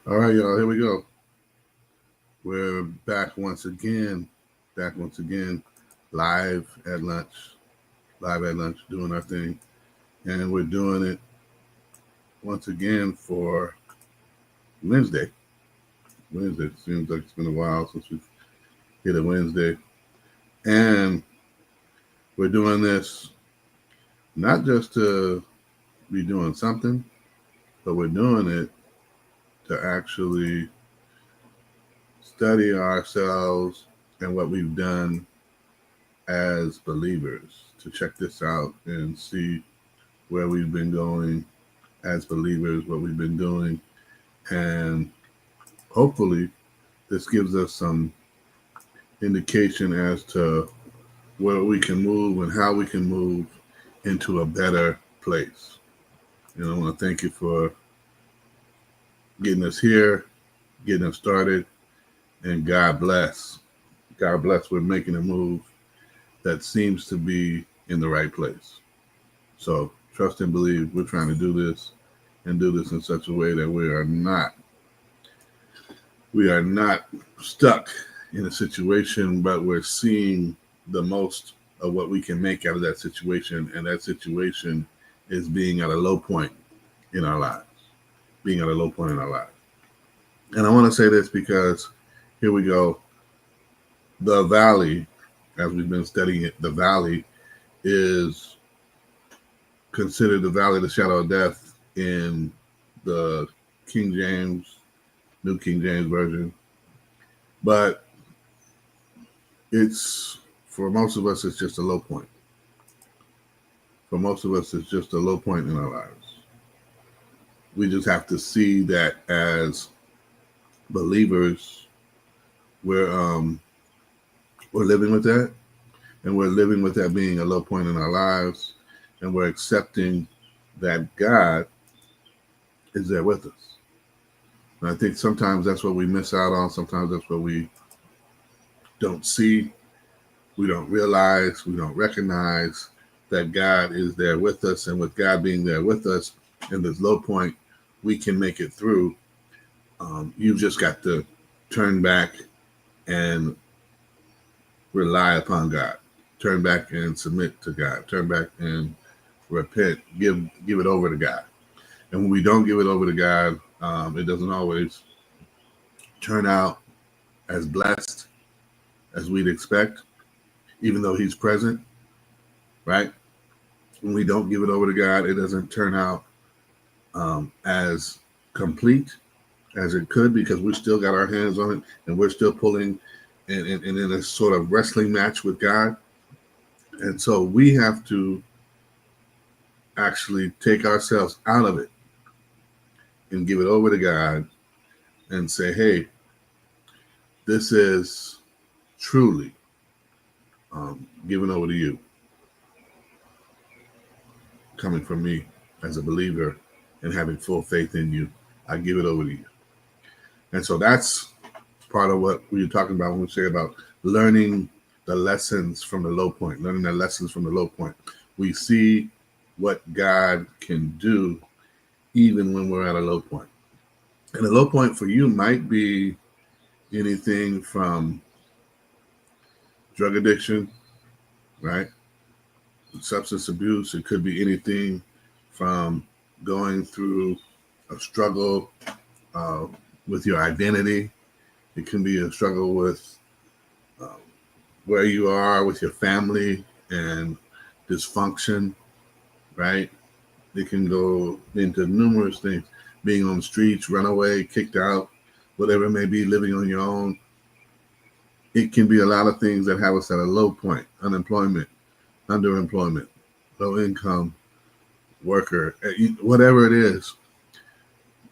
All right, y'all, here we go. We're back once again, live at lunch, doing our thing. And we're doing it once again for Wednesday. It seems like it's been a while since we've hit a Wednesday. And we're doing this not just to be doing something, but we're doing it to actually study ourselves and what we've done as believers, to check this out and see where we've been going as believers, what we've been doing, and hopefully this gives us some indication as to where we can move and how we can move into a better place. I want to thank you for getting us here, getting us started, and God bless. God bless. We're making a move that seems to be in the right place. So trust and believe we're trying to do this and do this in such a way that we are not stuck in a situation, but we're seeing the most of what we can make out of that situation. And that situation is being at a low point in our lives, being at a low point in our lives. And I want to say this because here we go. The valley, as we've been studying it, the valley is considered the valley of the shadow of death in the King James, New King James Version. But for most of us, it's just a low point. For most of us, it's just a low point in our lives. We just have to see that as believers, we're living with that, and we're living with that being a low point in our lives, and we're accepting that God is there with us. And I think sometimes that's what we miss out on. Sometimes that's what we don't see, we don't realize, we don't recognize that God is there with us. And with God being there with us in this low point, we can make it through. You've just got to turn back and rely upon God. Turn back and submit to God. Turn back and repent. Give it over to God. And when we don't give it over to God, it doesn't always turn out as blessed as we'd expect, even though He's present, right? When we don't give it over to God, it doesn't turn out as complete as it could, because we still got our hands on it and we're still pulling and in a sort of wrestling match with God. And so we have to actually take ourselves out of it and give it over to God and say, hey, this is truly given over to you, coming from me as a believer and having full faith in you. I give it over to you. And so that's part of what we were talking about when we say about learning the lessons from the low point, learning the lessons from the low point. We see what God can do even when we're at a low point. And a low point for you might be anything from drug addiction, right? Substance abuse. It could be anything from going through a struggle with your identity. It can be a struggle with where you are with your family and dysfunction, right? It can go into numerous things. Being on the streets, run away, kicked out, whatever it may be, living on your own. It can be a lot of things that have us at a low point. Unemployment, underemployment, low income worker, whatever it is.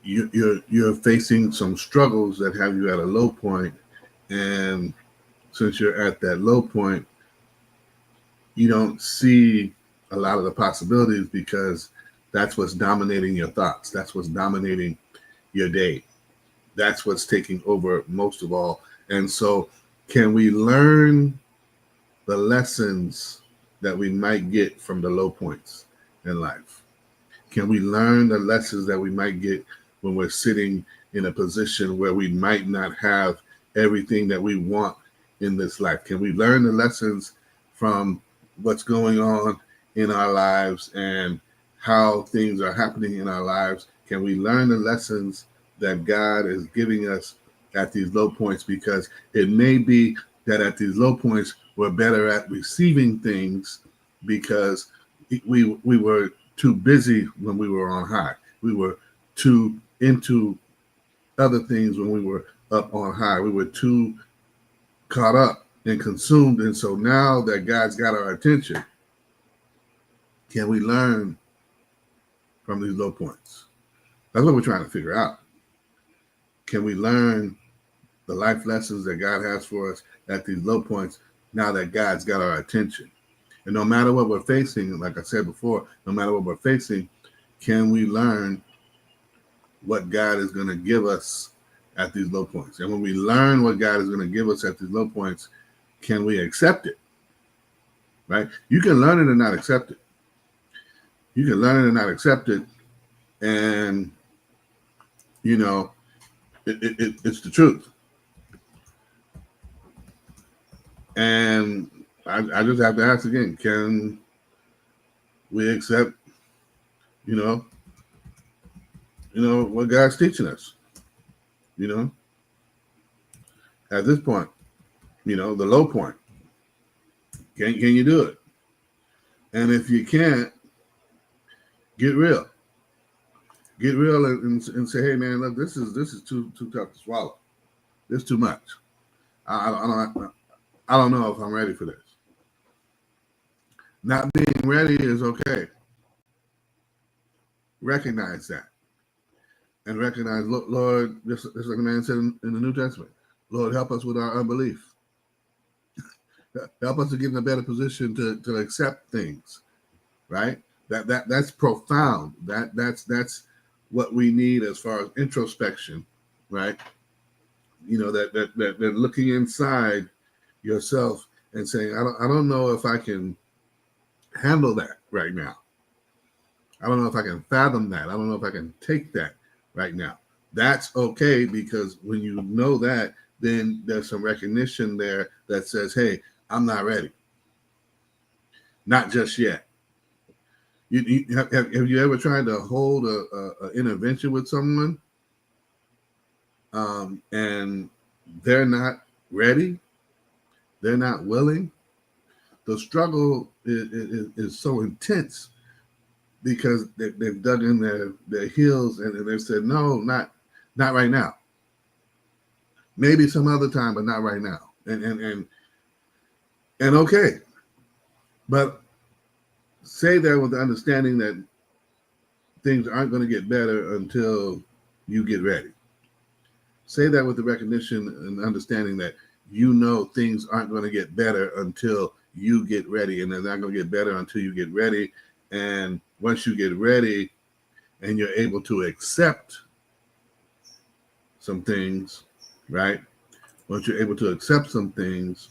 You're facing some struggles that have you at a low point, and since you're at that low point, you don't see a lot of the possibilities because that's what's dominating your thoughts. That's what's dominating your day. That's what's taking over most of all. And so, can we learn the lessons that we might get from the low points in life? Can we learn the lessons that we might get when we're sitting in a position where we might not have everything that we want in this life? Can we learn the lessons from what's going on in our lives and how things are happening in our lives? Can we learn the lessons that God is giving us at these low points? Because it may be that at these low points, we're better at receiving things because we were too busy when we were on high. We were too into other things when we were up on high. We were too caught up and consumed. And so now that God's got our attention, can we learn from these low points? That's what we're trying to figure out. Can we learn the life lessons that God has for us at these low points now that God's got our attention? And no matter what we're facing, like I said before, no matter what we're facing, can we learn what God is going to give us at these low points? And when we learn what God is going to give us at these low points, can we accept it? Right? You can learn it and not accept it. You can learn it and not accept it. And, you know, it's the truth. And I just have to ask again, can we accept, what God's teaching us? At this point, the low point. Can you do it? And if you can't, get real. Get real and say, hey man, look, this is too tough to swallow. This is too much. I don't know if I'm ready for this. Not being ready is okay. Recognize that. And recognize, Lord, just like the man said in the New Testament, Lord, help us with our unbelief. Help us to get in a better position to accept things, right? That's profound. That's what we need as far as introspection, right? That looking inside yourself and saying, I don't know if I can handle that right now. I don't know if I can fathom that. I don't know if I can take that right now. That's okay, because when you know that, then there's some recognition there that says, hey, I'm not ready. Not just yet. Have you ever tried to hold a intervention with someone and they're not ready? They're not willing? The struggle is so intense because they've dug in their heels and they've said, no, not right now. Maybe some other time, but not right now. And okay. But say that with the understanding that things aren't going to get better until you get ready. Say that with the recognition and understanding that things aren't going to get better until you get ready, and they're not going to get better until you get ready. And once you get ready and you're able to accept some things, right? Once you're able to accept some things,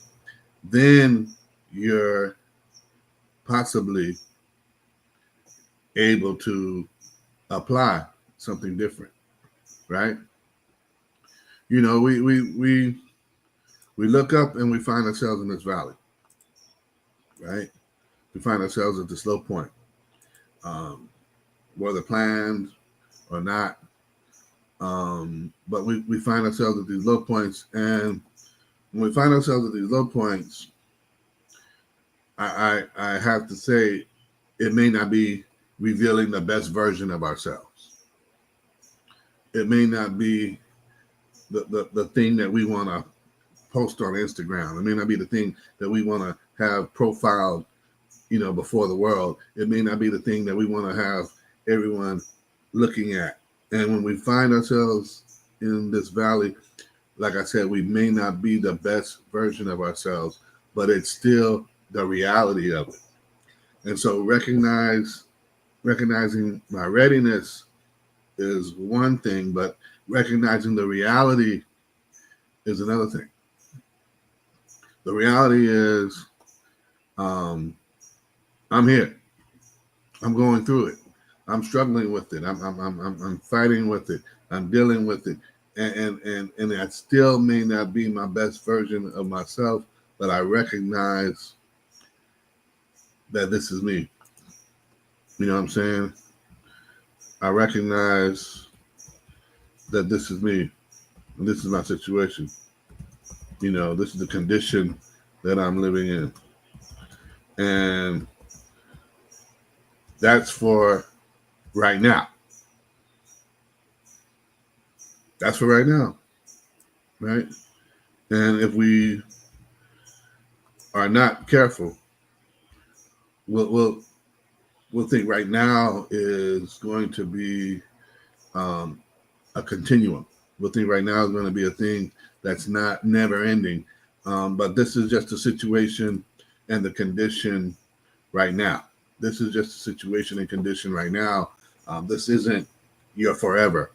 then you're possibly able to apply something different, right? We look up and we find ourselves in this valley, right? We find ourselves at this low point, whether planned or not. But we find ourselves at these low points, and when we find ourselves at these low points, I have to say, it may not be revealing the best version of ourselves. It may not be the thing that we want to post on Instagram. It may not be the thing that we want to have profiled, before the world. It may not be the thing that we want to have everyone looking at. And when we find ourselves in this valley, like I said, we may not be the best version of ourselves, but it's still the reality of it. And so recognizing my readiness is one thing, but recognizing the reality is another thing. The reality is, I'm here. I'm going through it. I'm struggling with it. I'm fighting with it. I'm dealing with it. and that still may not be my best version of myself, but I recognize that this is me. You know what I'm saying? I recognize that this is me, and this is my situation. You know, this is the condition that I'm living in. And that's for right now. That's for right now, right? And if we are not careful, we'll think right now is going to be a continuum. We'll think right now is going to be a thing that's not never ending. But this is just a situation and the condition right now. This is just a situation and condition right now. This isn't your forever,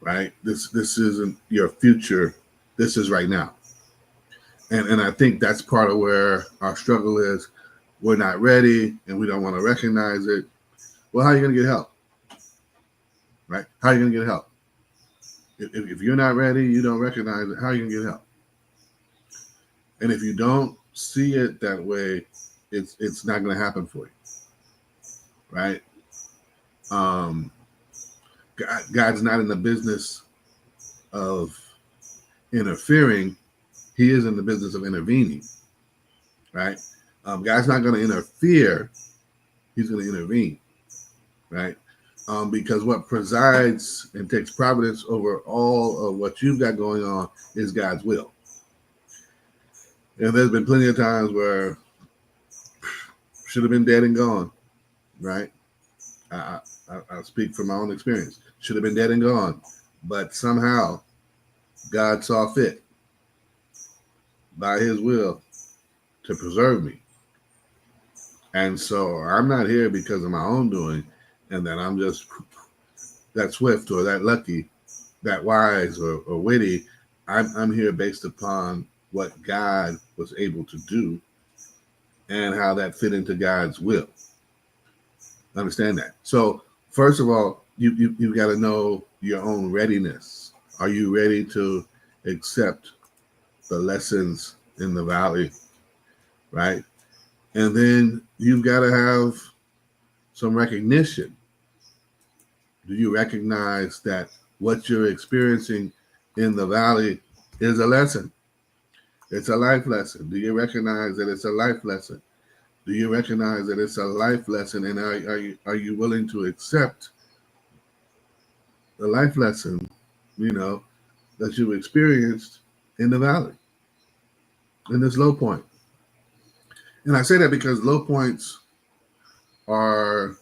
right? This isn't your future. This is right now. And I think that's part of where our struggle is. We're not ready and we don't want to recognize it. Well, how are you going to get help? Right? How are you going to get help? If you're not ready, you don't recognize it, how are you going to get help? And if you don't see it that way, it's not going to happen for you. Right? God's not in the business of interfering. He is in the business of intervening. Right? God's not going to interfere. He's going to intervene. Right? Because what presides and takes providence over all of what you've got going on is God's will. And there's been plenty of times where should have been dead and gone, right? I speak from my own experience. Should have been dead and gone. But somehow God saw fit by his will to preserve me. And so I'm not here because of my own doing and that I'm just that swift or that lucky, that wise or witty. I'm here based upon what God was able to do and how that fit into God's will. Understand that. So first of all, you've got to know your own readiness. Are you ready to accept the lessons in the valley, right? And then you've got to have some recognition. Do you recognize that what you're experiencing in the valley is a lesson? It's a life lesson. Do you recognize that it's a life lesson? Do you recognize that it's a life lesson? And are you willing to accept the life lesson, that you experienced in the valley, in this low point? And I say that because low points are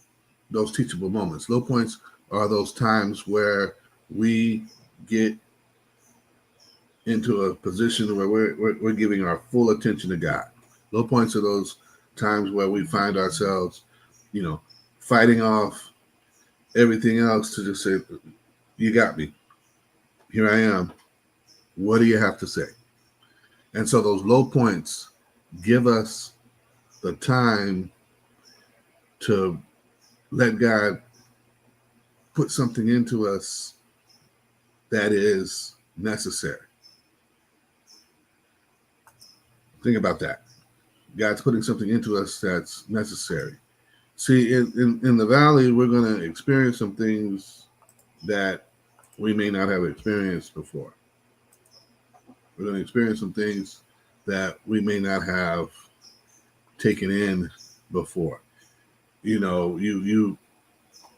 those teachable moments. Low points are those times where we get into a position where we're giving our full attention to God. Low points are those times where we find ourselves, fighting off everything else to just say, you got me. Here I am. What do you have to say? And so those low points give us the time to let God put something into us that is necessary. Think about that. God's putting something into us that's necessary. See, in the valley, we're going to experience some things that we may not have experienced before. We're going to experience some things that we may not have taken in before. You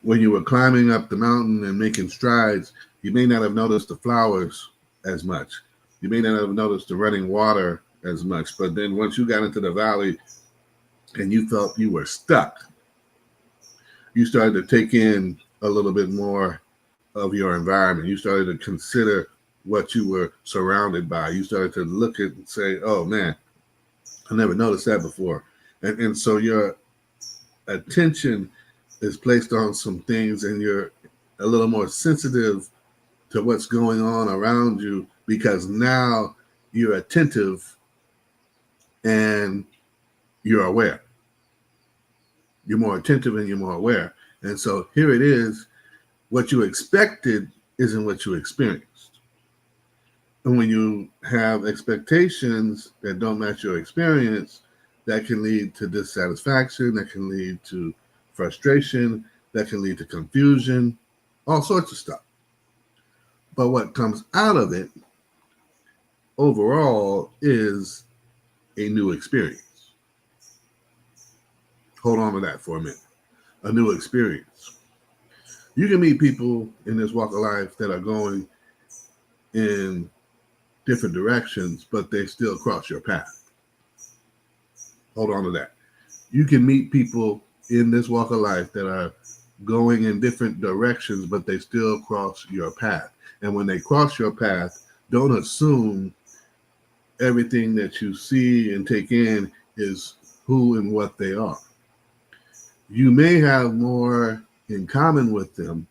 when you were climbing up the mountain and making strides, you may not have noticed the flowers as much. You may not have noticed the running water as much. But then once you got into the valley and you felt you were stuck, you started to take in a little bit more of your environment. You started to consider what you were surrounded by. You started to look at and say, oh man, I never noticed that before. And so your attention is placed on some things and you're a little more sensitive to what's going on around you because now you're attentive and you're aware. You're more attentive and you're more aware. And so here it is, what you expected isn't what you experienced. And when you have expectations that don't match your experience, that can lead to dissatisfaction, that can lead to frustration, that can lead to confusion, all sorts of stuff. But what comes out of it overall is a new experience. Hold on to that for a minute. A new experience. You can meet people in this walk of life that are going in different directions, but they still cross your path. Hold on to that. You can meet people in this walk of life that are going in different directions, but they still cross your path. And when they cross your path, don't assume everything that you see and take in is who and what they are. You may have more in common with them,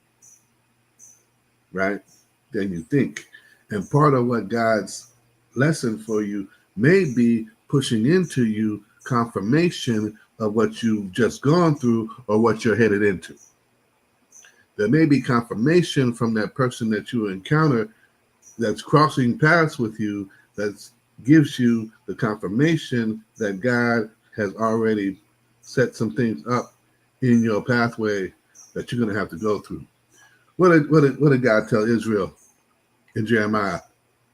right, than you think. And part of what God's lesson for you may be pushing into you confirmation of what you've just gone through or what you're headed into. There may be confirmation from that person that you encounter that's crossing paths with you that gives you the confirmation that God has already set some things up in your pathway that you're going to have to go through. What did God tell Israel in Jeremiah?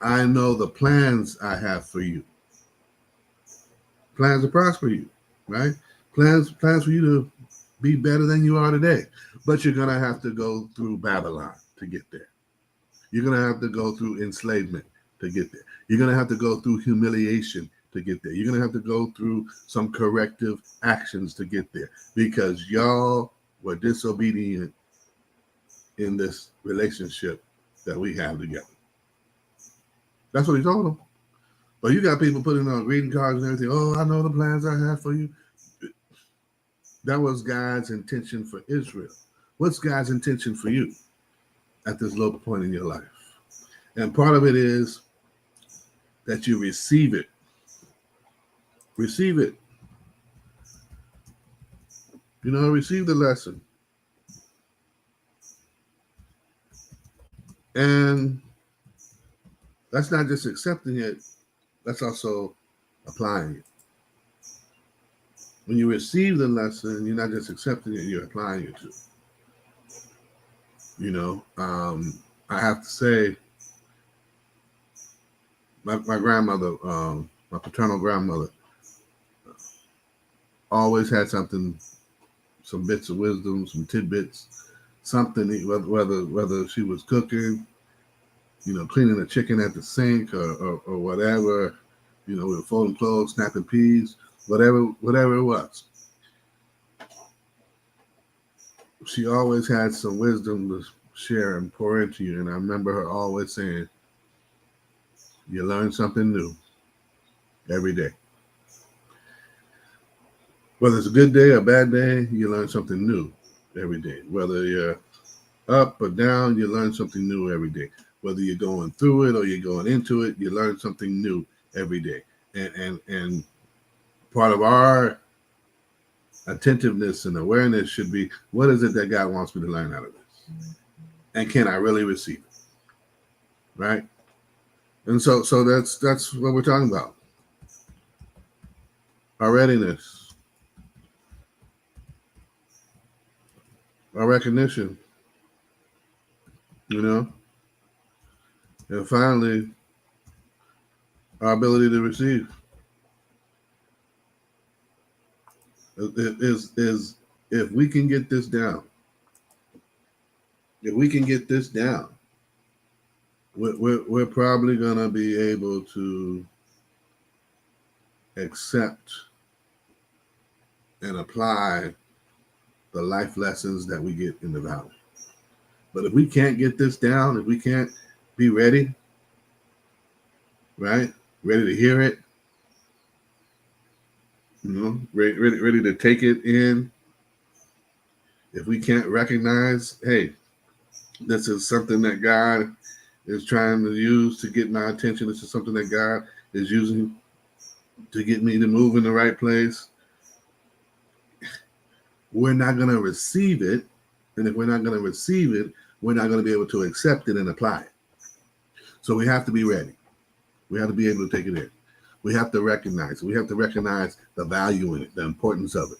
I know the plans I have for you. Plans to prosper you, right? Plans for you to be better than you are today. But you're going to have to go through Babylon to get there. You're going to have to go through enslavement to get there. You're going to have to go through humiliation to get there. You're going to have to go through some corrective actions to get there because y'all were disobedient in this relationship that we have together. That's what he told them. But you got people putting on greeting cards and everything. Oh, I know the plans I have for you. That was God's intention for Israel. What's God's intention for you at this low point in your life? And part of it is that you receive it. Receive it. Receive the lesson. And that's not just accepting it, that's also applying it. When you receive the lesson, you're not just accepting it, you're applying it too. I have to say, my grandmother, my paternal grandmother, always had something, some bits of wisdom, some tidbits, something, whether she was cooking, cleaning the chicken at the sink or whatever, we were folding clothes, snapping peas, whatever it was. She always had some wisdom to share and pour into you. And I remember her always saying, you learn something new every day. Whether it's a good day or a bad day, you learn something new every day. Whether you're up or down, you learn something new every day. Whether you're going through it or you're going into it, you learn something new every day. And part of our attentiveness and awareness should be, what is it that God wants me to learn out of this? And can I really receive it? Right? And so that's what we're talking about. Our readiness, our recognition, and finally, our ability to receive. Is if we can get this down, we're probably going to be able to accept and apply the life lessons that we get in the valley. But if we can't get this down, if we can't be ready, right? Ready to hear it, ready to take it in. If we can't recognize, hey, this is something that God is trying to use to get my attention. This is something that God is using to get me to move in the right place. We're not going to receive it. And if we're not going to receive it, we're not going to be able to accept it and apply it. So we have to be ready. We have to be able to take it in. We have to recognize it. We have to recognize the value in it, the importance of it,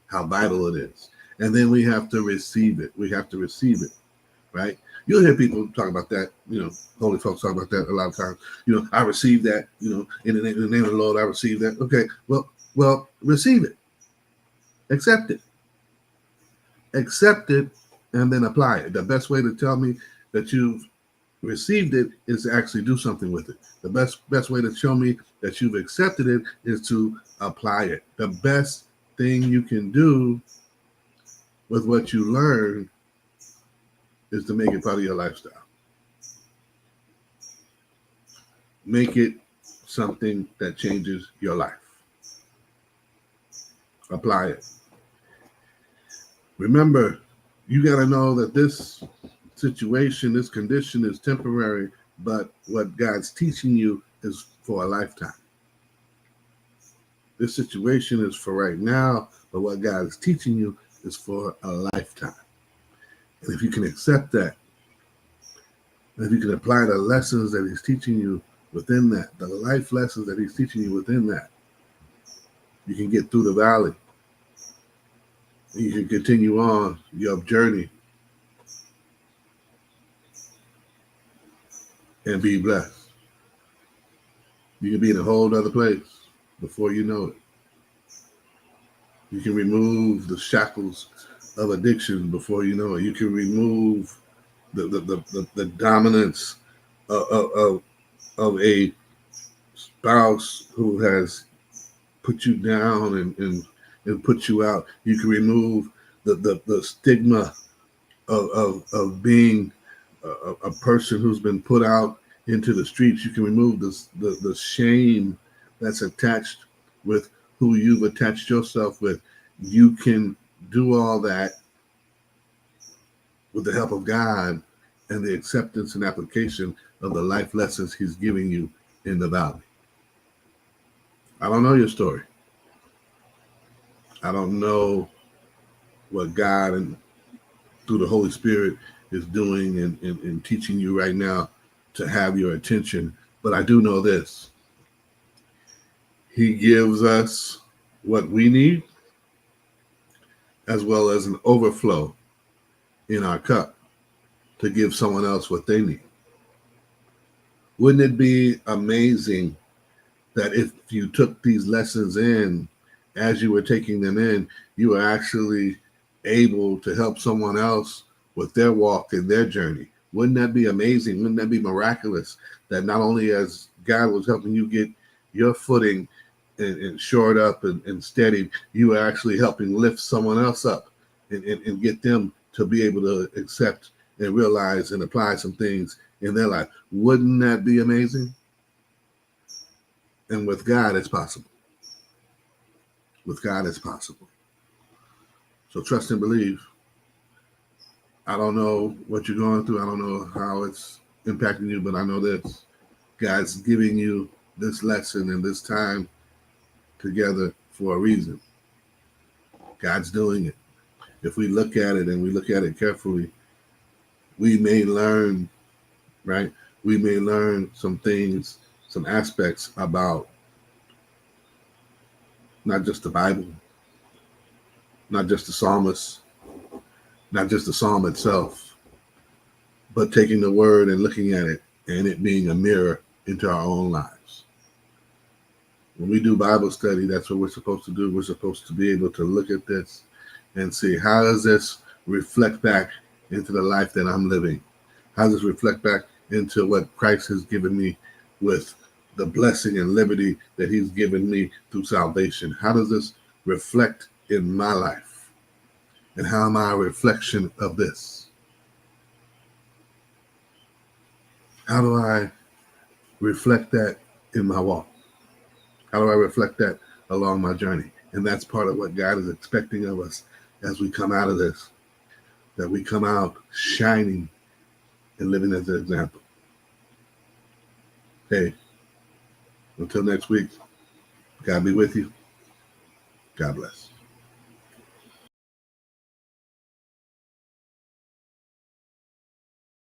how vital it is. And then we have to receive it. We have to receive it, right? You'll hear people talk about that, holy folks talk about that a lot of times. I received that, in the name of the Lord, I received that. Okay, well, receive it. Accept it. Accept it and then apply it. The best way to tell me that you've received it is to actually do something with it. The best way to show me that you've accepted it is to apply it. The best thing you can do with what you learn is to make it part of your lifestyle. Make it something that changes your life. Apply it. Remember, you got to know that this situation, this condition is temporary, but what God's teaching you is for a lifetime. This situation is for right now, but what God is teaching you is for a lifetime. And if you can accept that, if you can apply the lessons that he's teaching you within that, the life lessons that he's teaching you within that, you can get through the valley. You can continue on your journey and be blessed. You can be in a whole other place before you know it. You can remove the shackles of addiction before you know it. You can remove the dominance of a spouse who has put you down and put you out. You can remove the stigma of being a person who's been put out into the streets. You can remove the shame that's attached with who you've attached yourself with. You can do all that with the help of God and the acceptance and application of the life lessons he's giving you in the valley. I don't know your story. I don't know what God and through the Holy Spirit is doing and teaching you right now to have your attention. But I do know this. He gives us what we need as well as an overflow in our cup to give someone else what they need. Wouldn't it be amazing that if you took these lessons in, as you were taking them in, you were actually able to help someone else with their walk and their journey? Wouldn't that be amazing? Wouldn't that be miraculous? That not only as God was helping you get your footing and shored up and steady, you were actually helping lift someone else up and get them to be able to accept and realize and apply some things in their life. Wouldn't that be amazing? And with God, it's possible. With God, it's possible. So trust and believe. I don't know what you're going through. I don't know how it's impacting you, but I know this. God's giving you this lesson and this time together for a reason. God's doing it. If we look at it and we look at it carefully, we may learn, right? We may learn some things, some aspects about not just the Bible, not just the psalmist, not just the psalm itself, but taking the word and looking at it and it being a mirror into our own lives. When we do Bible study, that's what we're supposed to do. We're supposed to be able to look at this and see, how does this reflect back into the life that I'm living? How does this reflect back into what Christ has given me with the blessing and liberty that he's given me through salvation? How does this reflect in my life? And how am I a reflection of this? How do I reflect that in my walk? How do I reflect that along my journey? And that's part of what God is expecting of us as we come out of this, that we come out shining and living as an example. Hey, until next week, God be with you. God bless.